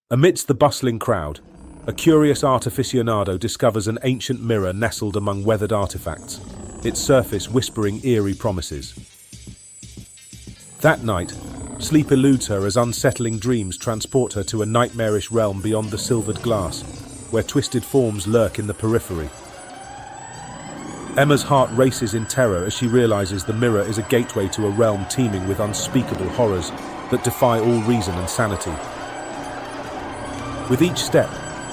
Amidst the bustling crowd, a curious art aficionado discovers an ancient mirror nestled among weathered artifacts, its surface whispering eerie promises. That night, sleep eludes her as unsettling dreams transport her to a nightmarish realm beyond the silvered glass, where twisted forms lurk in the periphery. Emma's heart races in terror as she realizes the mirror is a gateway to a realm teeming with unspeakable horrors that defy all reason and sanity. With each step,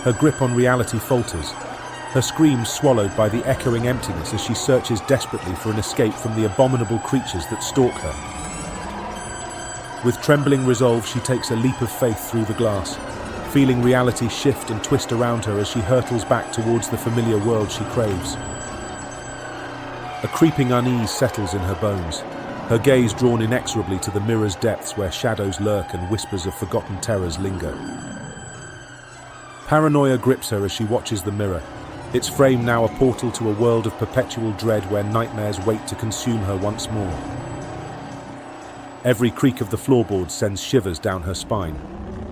her grip on reality falters, her screams swallowed by the echoing emptiness as she searches desperately for an escape from the abominable creatures that stalk her. With trembling resolve, she takes a leap of faith through the glass, feeling reality shift and twist around her as she hurtles back towards the familiar world she craves. A creeping unease settles in her bones, her gaze drawn inexorably to the mirror's depths where shadows lurk and whispers of forgotten terrors linger. Paranoia grips her as she watches the mirror, its frame now a portal to a world of perpetual dread where nightmares wait to consume her once more. Every creak of the floorboards sends shivers down her spine,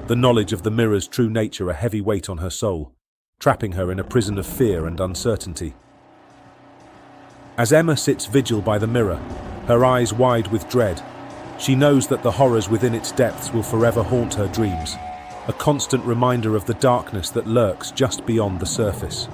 the knowledge of the mirror's true nature a heavy weight on her soul, trapping her in a prison of fear and uncertainty. As Emma sits vigil by the mirror, her eyes wide with dread, she knows that the horrors within its depths will forever haunt her dreams, a constant reminder of the darkness that lurks just beyond the surface.